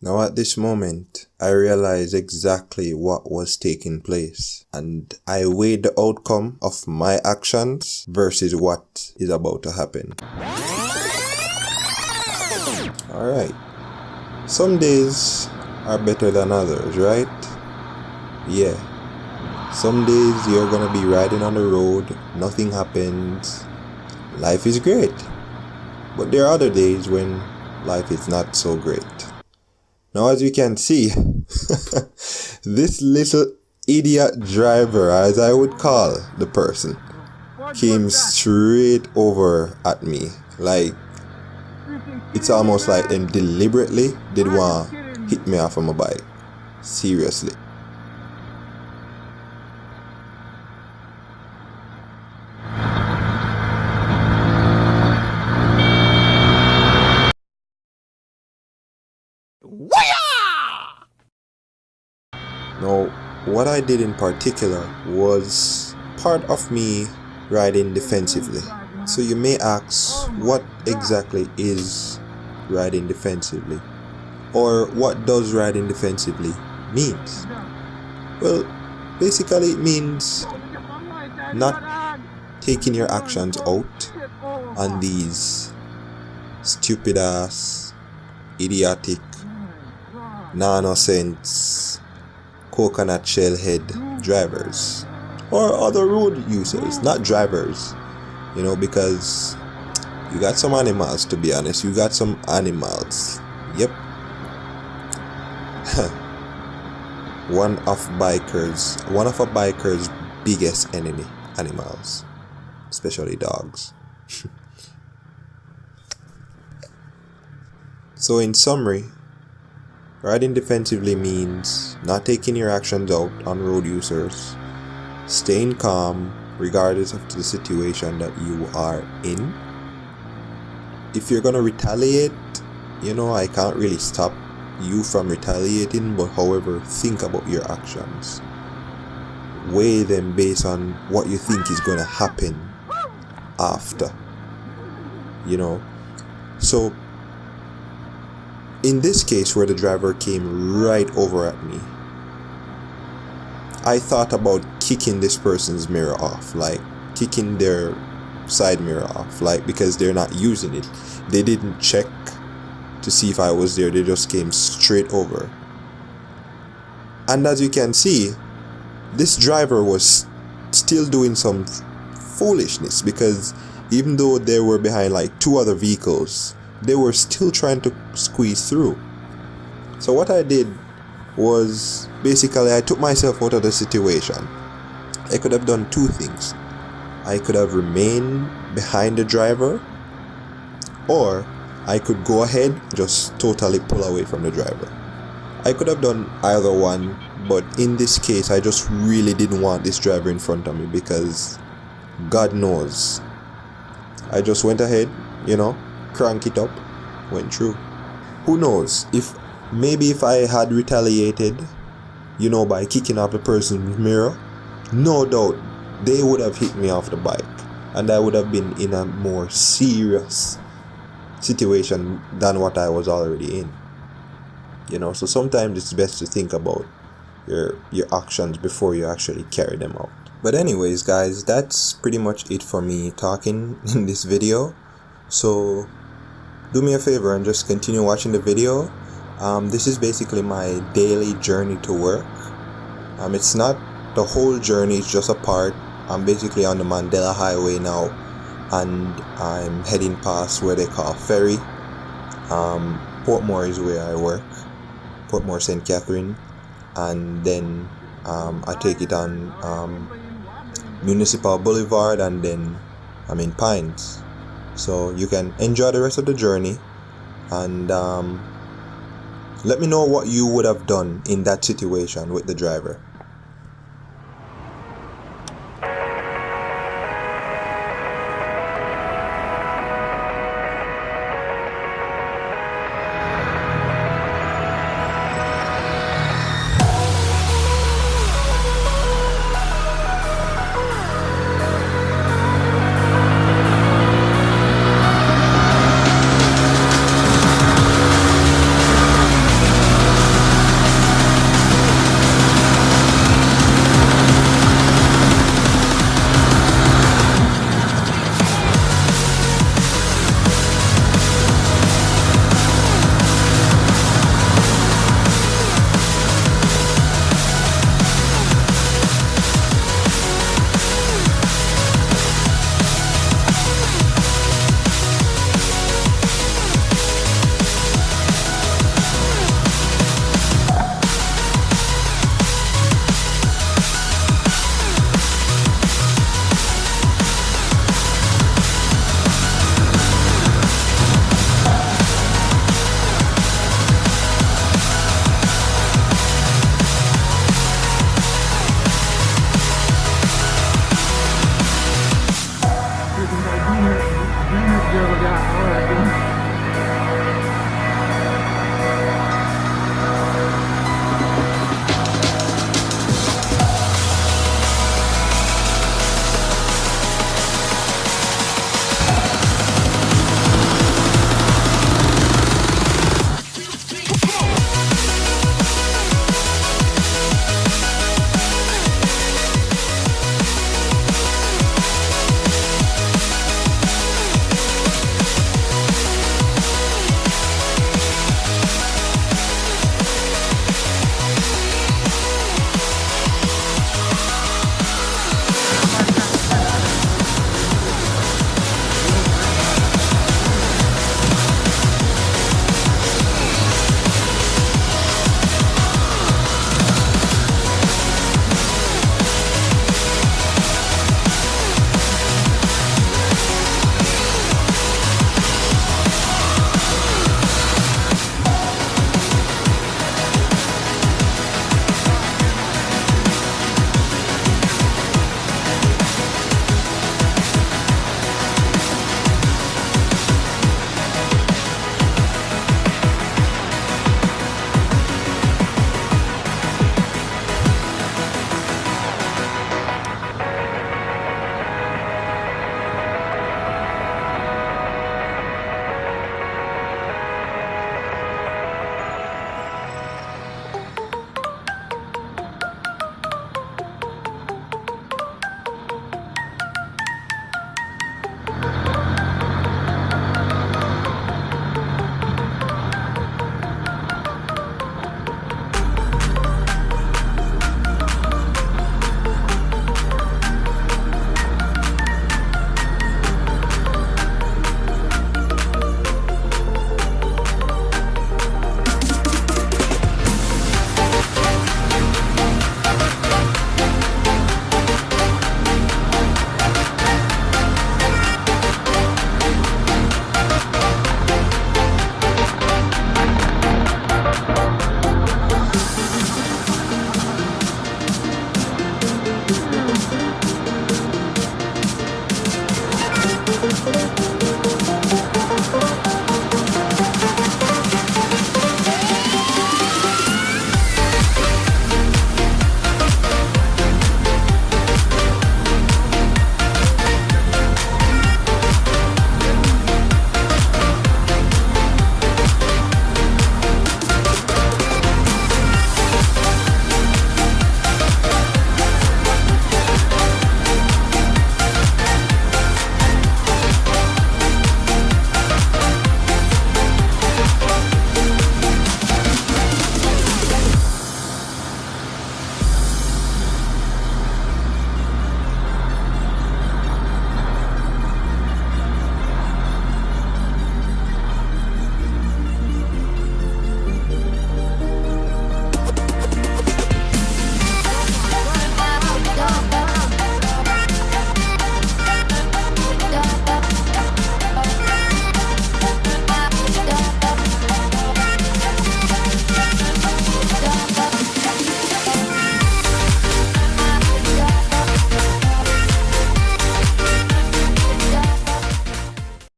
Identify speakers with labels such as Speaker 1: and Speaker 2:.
Speaker 1: Now at this moment, I realized exactly what was taking place, and I weighed the outcome of my actions versus what is about to happen. Alright, some days are better than others, right? Yeah, some days you're gonna be riding on the road, nothing happens, life is great. But there are other days when life is not so great. Now as you can see, this little idiot driver, as I would call the person, came straight over at me. Like, it's almost like them deliberately did want to hit me off of my bike. Seriously. Now, what I did in particular was part of me riding defensively. So you may ask, what exactly is riding defensively? Or what does riding defensively means? Well, basically it means not taking your actions out on these stupid ass, idiotic, nonsense, coconut shell head drivers or other road users, not drivers, because you got some animals, to be honest. You got some animals. Yep. One of a biker's biggest enemy, animals, especially dogs. So in summary, riding defensively means not taking your actions out on road users, staying calm regardless of the situation that you are in. If you're gonna retaliate, I can't really stop you from retaliating, but however, think about your actions. Weigh them based on what you think is gonna happen after. So in this case where the driver came right over at me, I thought about kicking this person's mirror off, like kicking their side mirror off, like, because they're not using it. They didn't check to see if I was there, they just came straight over. And as you can see, this driver was still doing some foolishness, because even though they were behind like two other vehicles, they were still trying to squeeze through. So what I did was basically I took myself out of the situation. I could have done two things. I could have remained behind the driver, or I could go ahead, just totally pull away from the driver. I could have done either one, but in this case I just really didn't want this driver in front of me, because God knows I just went ahead, crank it up, went through. Who knows, if I had retaliated, by kicking off the person's mirror, no doubt they would have hit me off the bike, and I would have been in a more serious situation than what I was already in. So sometimes it's best to think about your actions before you actually carry them out. But anyways, guys, that's pretty much it for me talking in this video. So do me a favor and just continue watching the video. This is basically my daily journey to work. It's not the whole journey, it's just a part. I'm basically on the Mandela Highway now, and I'm heading past where they call Ferry. Portmore is where I work, Portmore St. Catherine, and then I take it on Municipal Boulevard, and then I'm in Pines. So you can enjoy the rest of the journey, and let me know what you would have done in that situation with the driver.